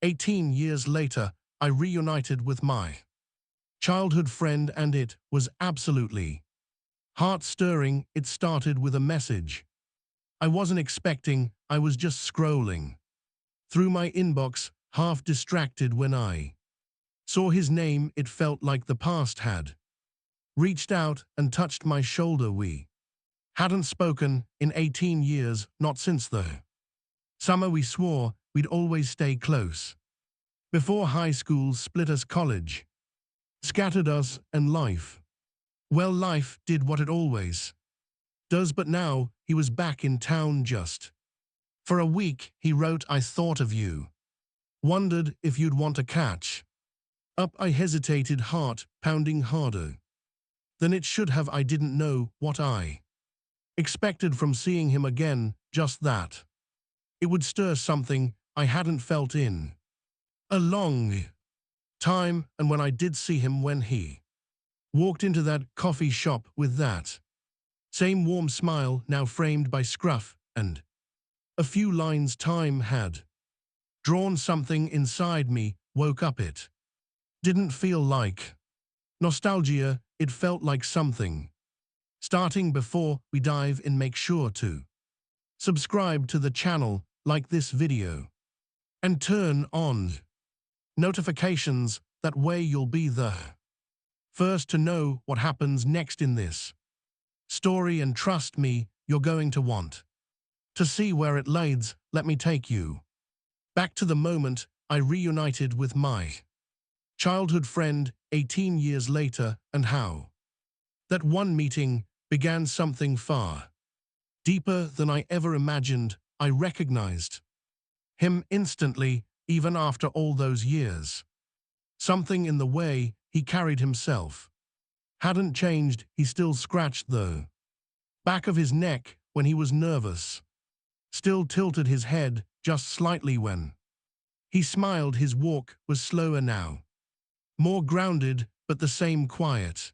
18 years later, I reunited with my childhood friend, and it was absolutely heart-stirring. It started with a message I wasn't expecting. I was just scrolling through my inbox, half distracted, when I saw his name. It felt like the past had reached out and touched my shoulder. We hadn't spoken in 18 years, not since the summer we swore we'd always stay close. Before high school split us, college scattered us, and life, well, life did what it always does. But now he was back in town just for a week. He wrote, "I thought of you. Wondered if you'd want to catch up." I hesitated, heart pounding harder than it should have. I didn't know what I expected from seeing him again, just that it would stir something I hadn't felt in a long time. And when I did see him, when he walked into that coffee shop with that same warm smile, now framed by scruff and a few lines time had drawn, something inside me woke up. It didn't feel like nostalgia, it felt like something starting. Before we dive in, make sure to subscribe to the channel, like this video, and turn on notifications. That way you'll be the first to know what happens next in this story. And trust me, you're going to want to see where it leads. Let me take you back to the moment I reunited with my childhood friend 18 years later, and how that one meeting began something far deeper than I ever imagined. I recognized him instantly, even after all those years. Something in the way he carried himself hadn't changed. He still scratched the back of his neck when he was nervous, still tilted his head just slightly when he smiled. His walk was slower now, more grounded, but the same quiet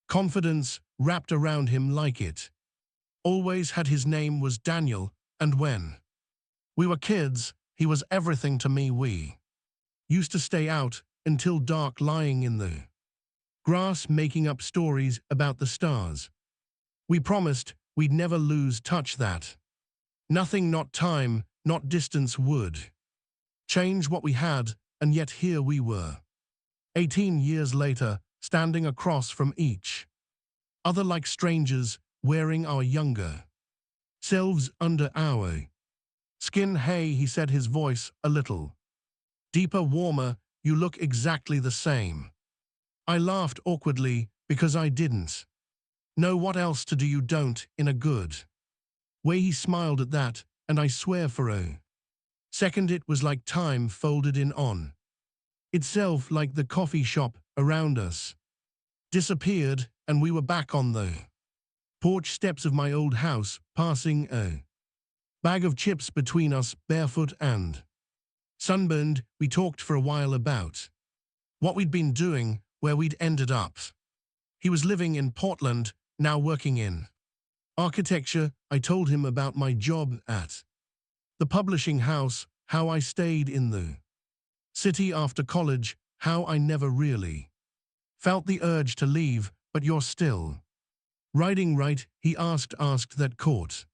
confidence wrapped around him like it always had. His name was Daniel, and when we were kids, he was everything to me. We used to stay out until dark, lying in the grass, making up stories about the stars. We promised we'd never lose touch, that nothing, not time, not distance, would change what we had. And yet here we were, 18 years later, standing across from each other like strangers, wearing our younger selves under our skin. "Hey," he said, his voice a little deeper, warmer, "you look exactly the same." I laughed awkwardly because I didn't know what else to do. "You don't," in a good way. He smiled at that, and I swear for a second it was like time folded in on itself, like the coffee shop around us disappeared, and we were back on the porch steps of my old house, passing a bag of chips between us, barefoot and sunburned. We talked for a while about what we'd been doing, where we'd ended up. He was living in Portland, now working in architecture. I told him about my job at the publishing house, how I stayed in the city after college, how I never really felt the urge to leave. "But you're still writing, right?" he asked. That caught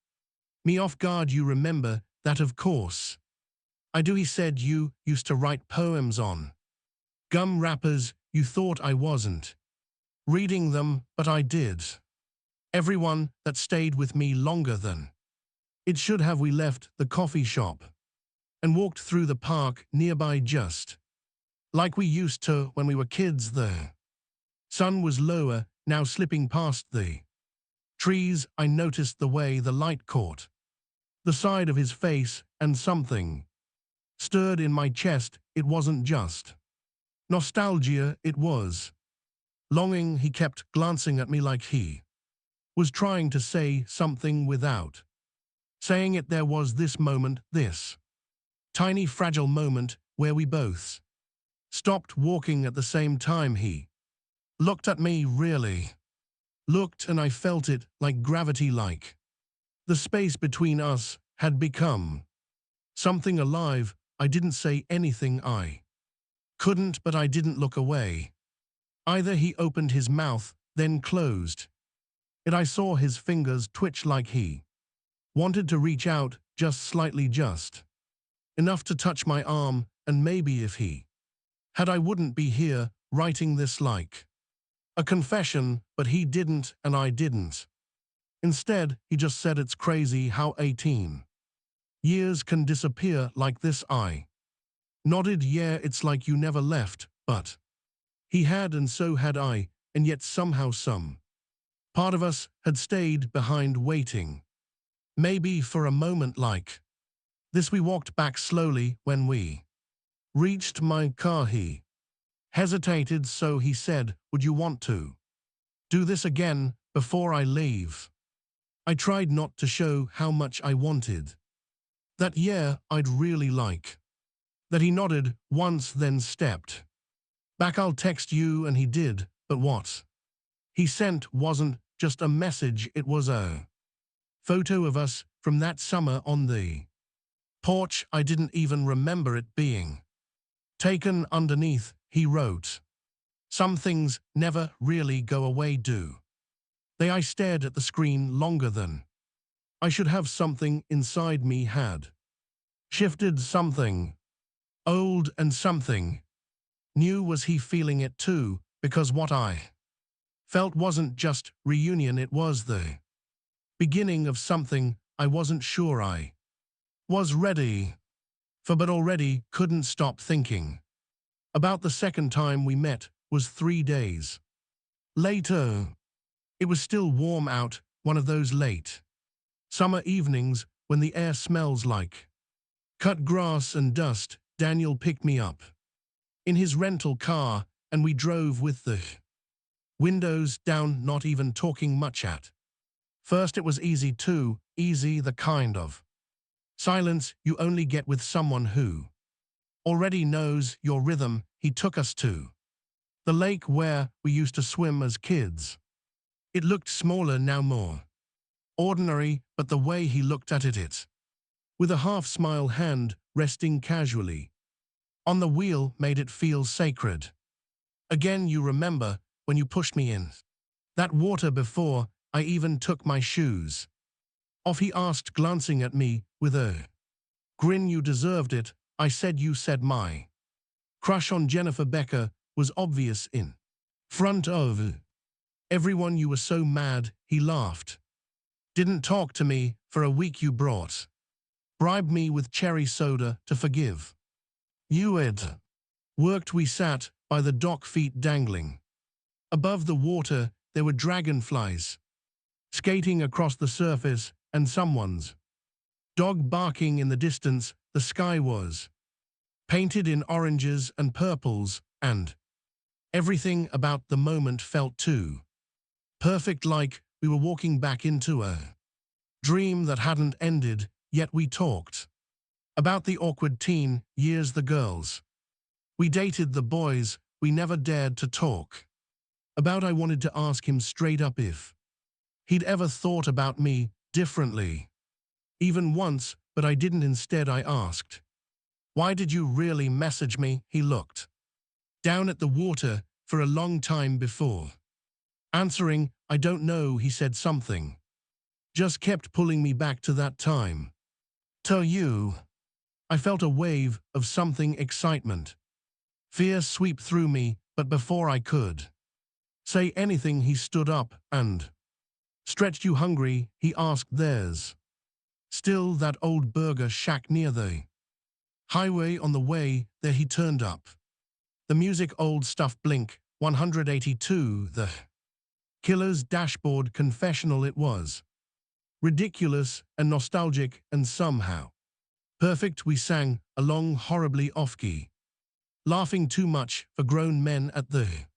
me off guard. "You remember that?" "Of course I do," he said. "You used to write poems on gum wrappers. You thought I wasn't reading them, but I did. Everyone that stayed with me longer than it should have." We left the coffee shop and walked through the park nearby, just like we used to when we were kids. The sun was lower now, slipping past the trees. I noticed the way the light caught the side of his face, and something stirred in my chest. It wasn't just nostalgia, it was longing. He kept glancing at me like he was trying to say something without saying it. There was this moment, this tiny fragile moment, where we both stopped walking at the same time. He looked at me, really looked, and I felt it like gravity, like the space between us had become something alive, I didn't say anything. I couldn't, but I didn't look away. Either he opened his mouth, then closed it. I saw his fingers twitch like he wanted to reach out, just slightly, just enough to touch my arm, and maybe if he had, I wouldn't be here, writing this like a confession, but he didn't, and I didn't. Instead, he just said, "It's crazy how 18 years can disappear like this." I nodded. "Yeah, it's like you never left," but he had, and so had I, and yet somehow some part of us had stayed behind, waiting. Maybe for a moment like this. We walked back slowly. When we reached my car, he hesitated, so he said, "Would you want to do this again before I leave?" I tried not to show how much I wanted that. "Yeah, I'd really like that." He nodded once, then stepped back. "I'll text you," and he did, but what he sent wasn't just a message, it was a photo of us from that summer on the porch. I didn't even remember it being taken. Underneath, he wrote, "Some things never really go away, do they?" I stared at the screen longer than I should have. Something inside me had shifted, something old and something new. Was he feeling it too? Because what I felt wasn't just reunion, it was the beginning of something I wasn't sure I was ready for, but already couldn't stop thinking about the second time we met. Was 3 days later. It was still warm out, one of those late summer evenings when the air smells like cut grass and dust. Daniel picked me up in his rental car, and we drove with the windows down, not even talking much at first. It was easy too, easy, the kind of silence you only get with someone who already knows your rhythm. He took us to the lake where we used to swim as kids. It looked smaller now, more ordinary, but the way he looked at it with a half-smile, hand resting casually on the wheel, made it feel sacred. Again, you remember when you pushed me in that water before I even took my shoes off? He asked, glancing at me with a grin. "You deserved it," I said. "You said my crush on Jennifer Becker was obvious in front of everyone. You were so mad." He laughed. "Didn't talk to me for a week. You bribed me with cherry soda to forgive you. It worked." We sat by the dock, feet dangling above the water. There were dragonflies skating across the surface, and someone's dog barking in the distance. The sky was painted in oranges and purples, and everything about the moment felt too perfect, like we were walking back into a dream that hadn't ended yet. We talked about the awkward teen years, the girls we dated, the boys we never dared to talk about. I wanted to ask him straight up if he'd ever thought about me differently, even once, but I didn't. Instead, I asked, "Why did you really message me?" He looked down at the water for a long time before answering. "I don't know," he said. "Something just kept pulling me back to that time. To you." I felt a wave of something, excitement, fear sweep through me, but before I could say anything, he stood up and stretched. "You hungry?" he asked. "There's still that old burger shack near the highway on the way there." He turned up the music, old stuff, Blink 182, the Killer's dashboard confessional. It was ridiculous and nostalgic and somehow perfect. We sang along, horribly off-key, laughing too much for grown men. At the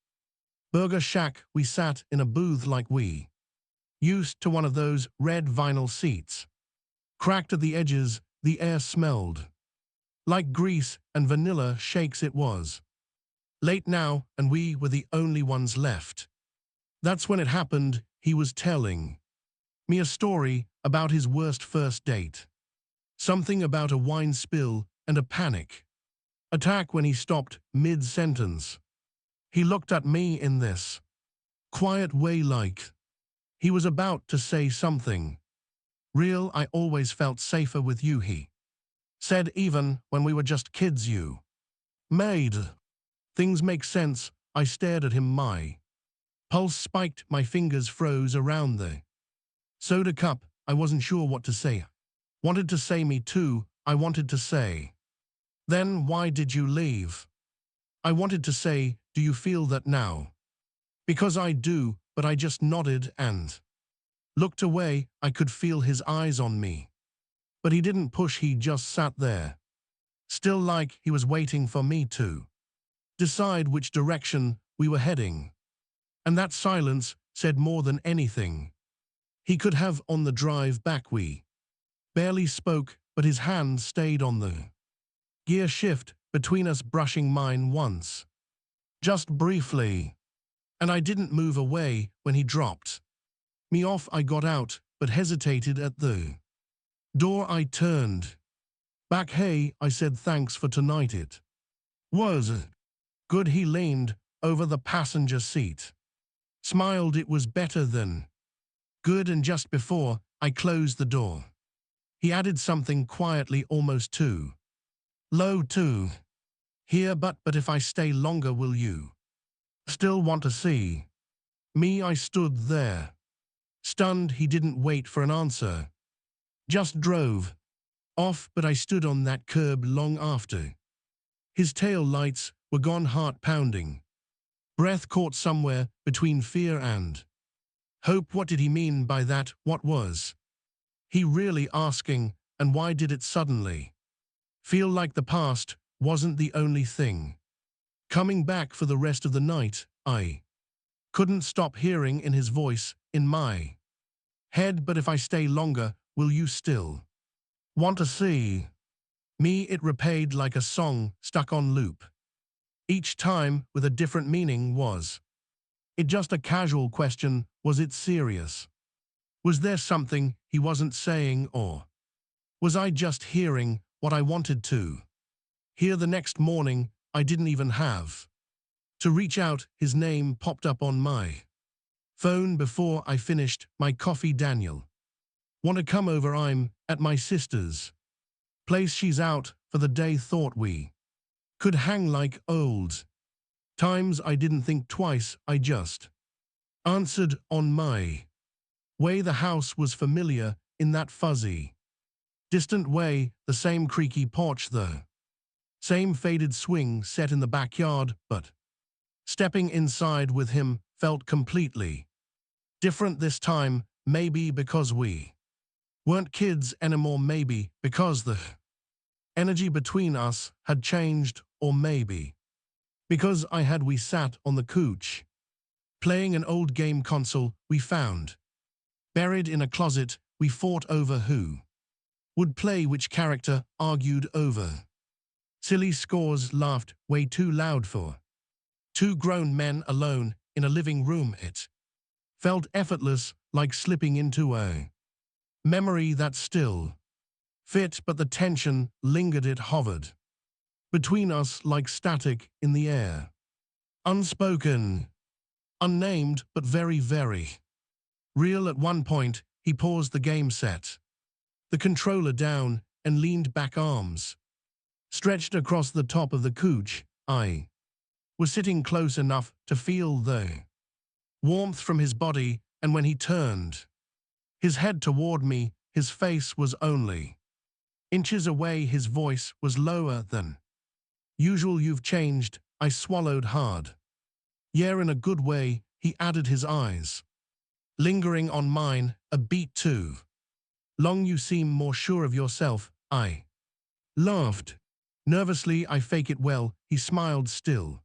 burger shack, we sat in a booth like we used to, one of those red vinyl seats, cracked at the edges. The air smelled like grease and vanilla shakes. It was late now, and we were the only ones left. That's when it happened. He was telling me a story about his worst first date. Something about a wine spill and a panic attack when he stopped mid-sentence. He looked at me in this quiet way like he was about to say something. Real, I always felt safer with you, he said, even when we were just kids you made things make sense. I stared at him, my pulse spiked, my fingers froze around the soda cup. I wasn't sure what to say. Wanted to say me too, I wanted to say. Then why did you leave? I wanted to say, do you feel that now? Because I do, but I just nodded and looked away. I could feel his eyes on me. But he didn't push, he just sat there. Still, like he was waiting for me to decide which direction we were heading. And that silence said more than anything he could have. On the drive back we barely spoke, but his hand stayed on the gear shift between us, brushing mine once. Just briefly. And I didn't move away when he dropped me off. I got out, but hesitated at the door. I turned back. Hey, I said, thanks for tonight. It was good. He leaned over the passenger seat, smiled. It was better than good. And just before I closed the door, he added something quietly, almost too low to hear. But if I stay longer, will you still want to see me? I stood there, stunned. He didn't wait for an answer, just drove off. But I stood on that curb long after his tail lights were gone, heart pounding, breath caught somewhere between fear and hope. What did he mean by that? What was he really asking? And why did it suddenly feel like the past wasn't the only thing coming back? For the rest of the night, I couldn't stop hearing in his voice, in my head, but if I stay longer, will you still want to see me? It repeated like a song stuck on loop, each time with a different meaning. Was it just a casual question? Was it serious? Was there something he wasn't saying, or was I just hearing what I wanted to hear? The next morning, I didn't even have to reach out. His name popped up on my phone before I finished my coffee. Daniel, want to come over? I'm at my sister's place. She's out for the day. Thought we could hang like old times. I didn't think twice. I just answered on my way. The house was familiar in that fuzzy, distant way. The same creaky porch, the same faded swing set in the backyard. But stepping inside with him felt completely different this time. Maybe because we weren't kids anymore. Maybe because the energy between us had changed. Or maybe because we sat on the couch, playing an old game console we found buried in a closet. We fought over who would play which character, argued over silly scores, laughed way too loud for two grown men alone in a living room. It felt effortless, like slipping into a memory that still fit, but the tension lingered. It hovered between us like static in the air, unspoken, unnamed, but very, very real. At one point, he paused the game set, the controller down, and leaned back, arms stretched across the top of the couch. I was sitting close enough to feel the warmth from his body, and when he turned his head toward me, his face was only inches away. His voice was lower than usual. You've changed. I swallowed hard. Yeah, in a good way. He added, his eyes lingering on mine a beat too long. You seem more sure of yourself. I laughed nervously. I fake it well. He smiled, still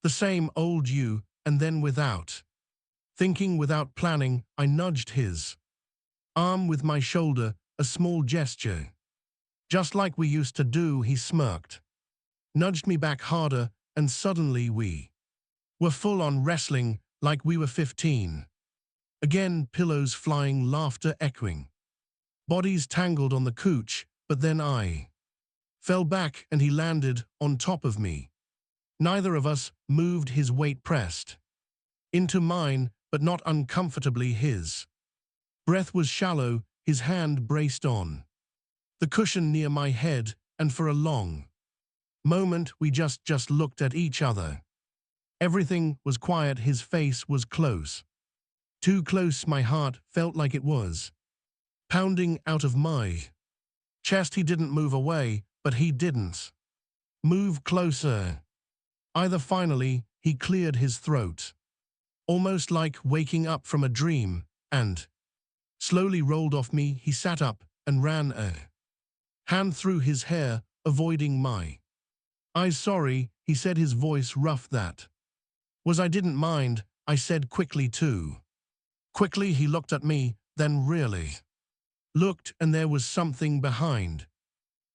the same old you. And then, without thinking, without planning, I nudged his arm with my shoulder, a small gesture, just like we used to do. He smirked, nudged me back harder, and suddenly we were full-on wrestling like we were 15. Again, pillows flying, laughter echoing, bodies tangled on the couch. But then I fell back and he landed on top of me. Neither of us moved, his weight pressed into mine, but not uncomfortably his. Breath was shallow, his hand braced on the cushion near my head, and for a long moment we just looked at each other. Everything was quiet, his face was close. Too close, my heart felt like it was pounding out of my chest. He didn't move away, but he didn't move closer either. Finally, he cleared his throat, almost like waking up from a dream, and slowly rolled off me. He sat up and ran a hand through his hair, avoiding my eyes. Sorry, he said, his voice rough. That was I didn't mind, I said quickly. Too quickly. He looked at me, then really looked, and there was something behind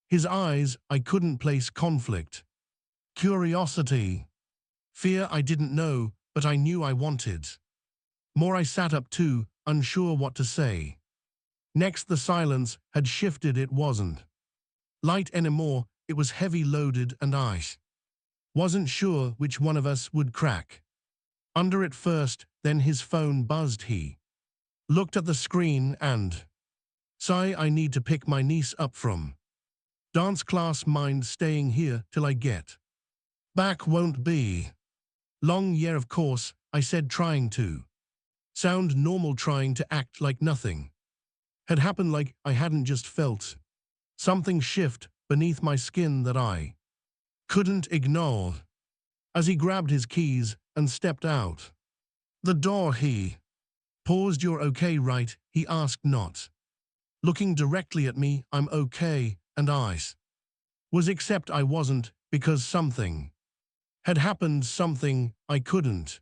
his eyes. I couldn't place. Conflict, curiosity, fear. I didn't know, but I knew I wanted more. I sat up too, unsure what to say. Next, the silence had shifted. It wasn't light anymore, it was heavy, loaded, and I wasn't sure which one of us would crack under it first. Then his phone buzzed. He looked at the screen and sighed. I need to pick my niece up from dance class. Mind staying here till I get back? Won't be long. Yeah, of course, I said, trying to sound normal, trying to act like nothing had happened, like I hadn't just felt something shift beneath my skin that I couldn't ignore. As he grabbed his keys and stepped out the door, he paused. You're okay, right? He asked, not looking directly at me. I'm okay, and I was, except I wasn't, because something had happened, something I couldn't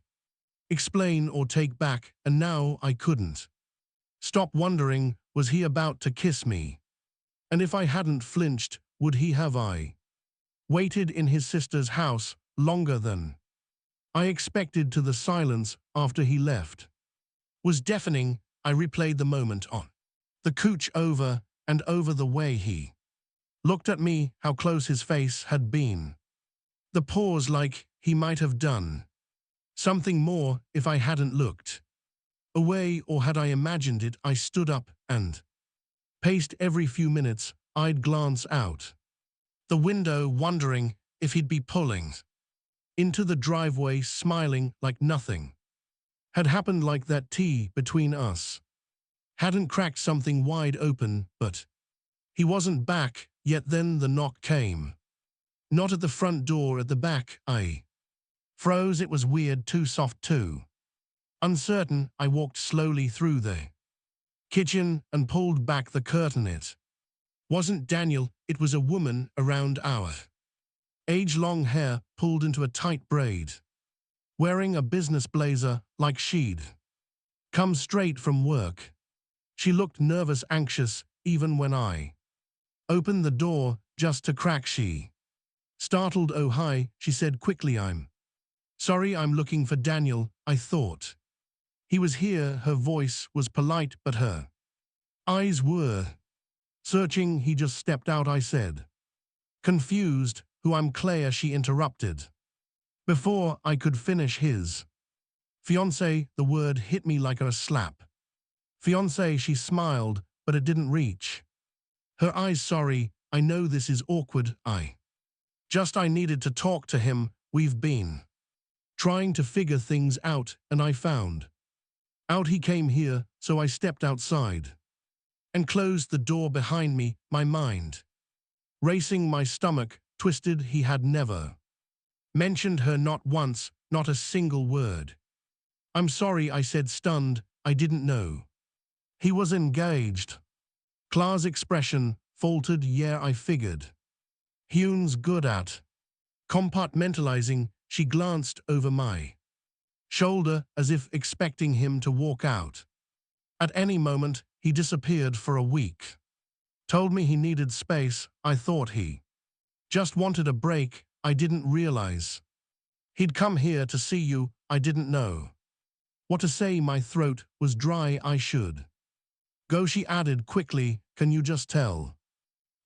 explain or take back, and now I couldn't stop wondering, was he about to kiss me? And if I hadn't flinched, would he have? I waited in his sister's house longer than I expected. To the silence after he left was deafening. I replayed the moment on the couch over and over, the way he looked at me, how close his face had been, the pause, like he might have done something more if I hadn't looked away, or had I imagined it? I stood up and paced. Every few minutes I'd glance out the window, wondering if he'd be pulling into the driveway, smiling like nothing had happened, like that tea between us hadn't cracked something wide open. But he wasn't back yet. Then the knock came, not at the front door, at the back. I froze. It was weird, too soft, too uncertain. I walked slowly through the kitchen and pulled back the curtain. It wasn't Daniel, it was a woman around our age, long hair pulled into a tight braid, wearing a business blazer like she'd come straight from work. She looked nervous, anxious, even when I opened the door just to crack. She startled. Oh, hi, she said quickly. I'm sorry, I'm looking for Daniel. I thought he was here. Her voice was polite, but her eyes were searching. He just stepped out, I said, confused. Who? I'm Claire, she interrupted. Before I could finish, his fiancé, the word hit me like a slap. Fiancé, she smiled, but it didn't reach her eyes. Sorry, I know this is awkward. I needed to talk to him. We've been trying to figure things out, and I found out he came here, so I stepped outside and closed the door behind me, my mind racing, my stomach twisted. He had never mentioned her, not once, not a single word. I'm sorry, I said, stunned. I didn't know he was engaged. Claire's expression faltered. Yeah, I figured Hune's good at compartmentalizing. She glanced over my shoulder as if expecting him to walk out at any moment. He disappeared for a week. Told me he needed space. I thought he just wanted a break. I didn't realize he'd come here to see you. I didn't know what to say. My throat was dry. I should go, she added quickly. Can you just tell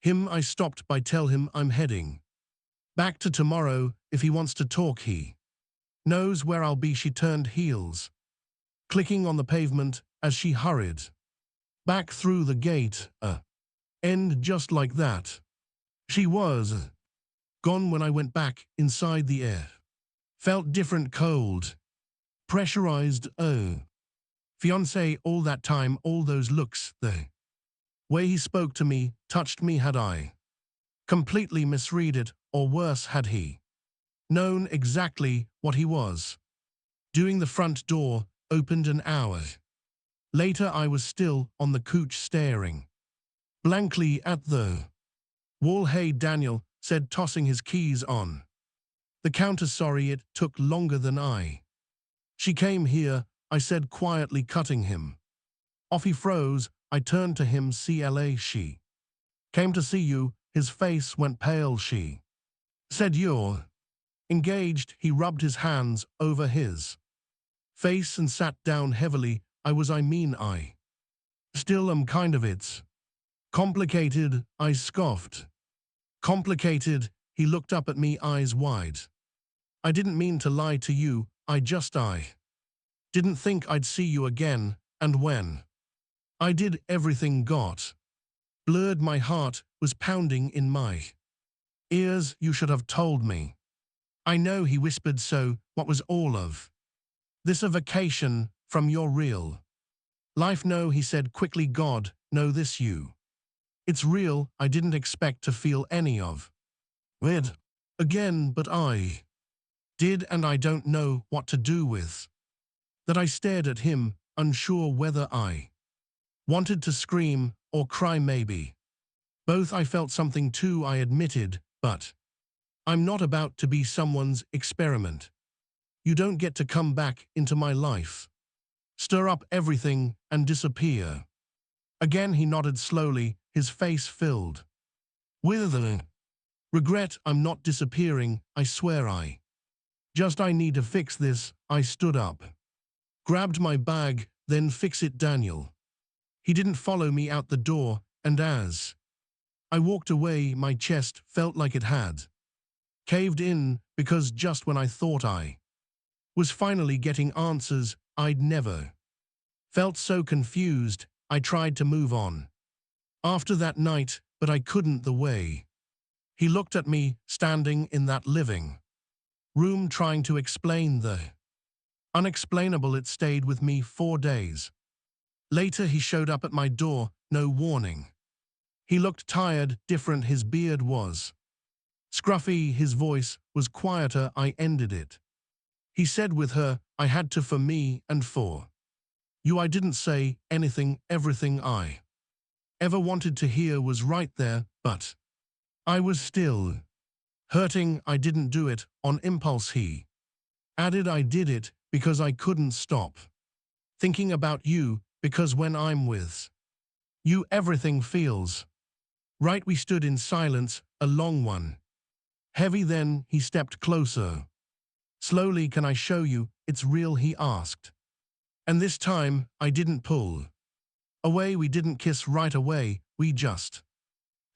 Him I stopped by tell him I'm heading back to tomorrow. If he wants to talk, he knows where I'll be. She turned heels, clicking on the pavement as she hurried back through the gate. End just like that. She was gone when I went back inside. The air felt different, cold, pressurized. Oh, fiancé, all that time, all those looks, the way he spoke to me, touched me. Had I completely misread it, or worse, had he known exactly what he was doing? The front door opened an hour later. I was still on the couch staring blankly at the wall. Hey, Daniel said, tossing his keys on the counter. Sorry it took longer than I. She came here, I said quietly, cutting him off. He froze. I turned to him. CLA, she came to see you. His face went pale. She said, you're engaged. He rubbed his hands over his face and sat down heavily. I still am kind of. It's complicated, I scoffed. Complicated? He looked up at me, eyes wide. I didn't mean to lie to you. I didn't think I'd see you again, and when I did, everything got blurred. My heart was pounding in my ears. You should have told me. I know, he whispered. So, what was all of this a vacation from your real life? No, he said quickly. God, no, it's real. I didn't expect to feel any of it again, but I did, and I don't know what to do with that. I stared at him, unsure whether I wanted to scream or cry. Maybe both. I felt something too, I admitted, but I'm not about to be someone's experiment. You don't get to come back into my life, stir up everything, and disappear again. He nodded slowly, his face filled with regret. I'm not disappearing, I swear. I need to fix this. I stood up, grabbed my bag, then fix it, Daniel. He didn't follow me out the door, and as I walked away, my chest felt like it had caved in, because just when I thought I was finally getting answers, I'd never felt so confused. I tried to move on after that night, but I couldn't. The way he looked at me, standing in that living room, trying to explain the unexplainable, it stayed with me 4 days. Later, he showed up at my door, no warning. He looked tired, different. His beard was scruffy, his voice was quieter. I ended it. He said with her, I had to, for me and for you. I didn't say anything. Everything I ever wanted to hear was right there, but I was still hurting. I didn't do it on impulse, he added. I did it because I couldn't stop thinking about you, because when I'm with you, everything feels right. We stood in silence, a long one. Heavy. Then he stepped closer. Slowly. Can I show you? It's real, he asked. And this time, I didn't pull away. We didn't kiss right away. We just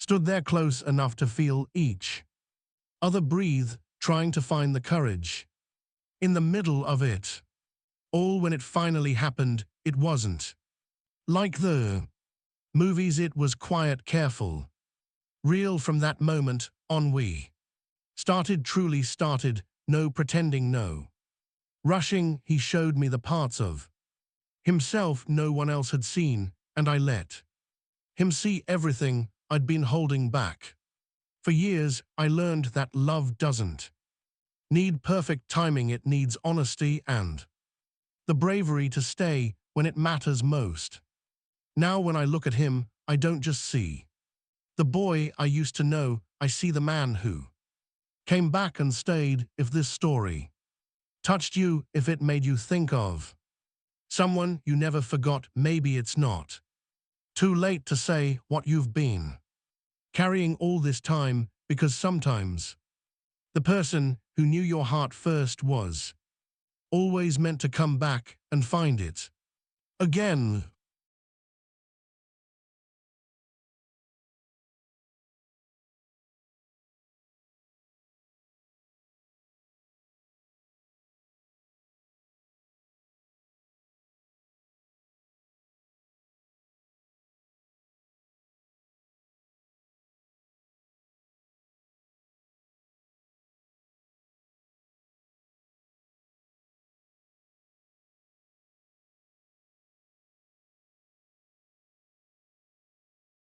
stood there close enough to feel each other breathe, trying to find the courage in the middle of it all. When it finally happened, it wasn't like the movies. It was quiet, careful, real. From that moment on, we truly started. No pretending, no rushing. He showed me the parts of himself no one else had seen, and I let him see everything I'd been holding back. For years, I learned that love doesn't need perfect timing. It needs honesty and the bravery to stay when it matters most. Now when I look at him, I don't just see the boy I used to know. I see the man who came back and stayed. If this story touched you, if it made you think of someone you never forgot, maybe it's not too late to say what you've been carrying all this time, because sometimes the person who knew your heart first was always meant to come back and find it again.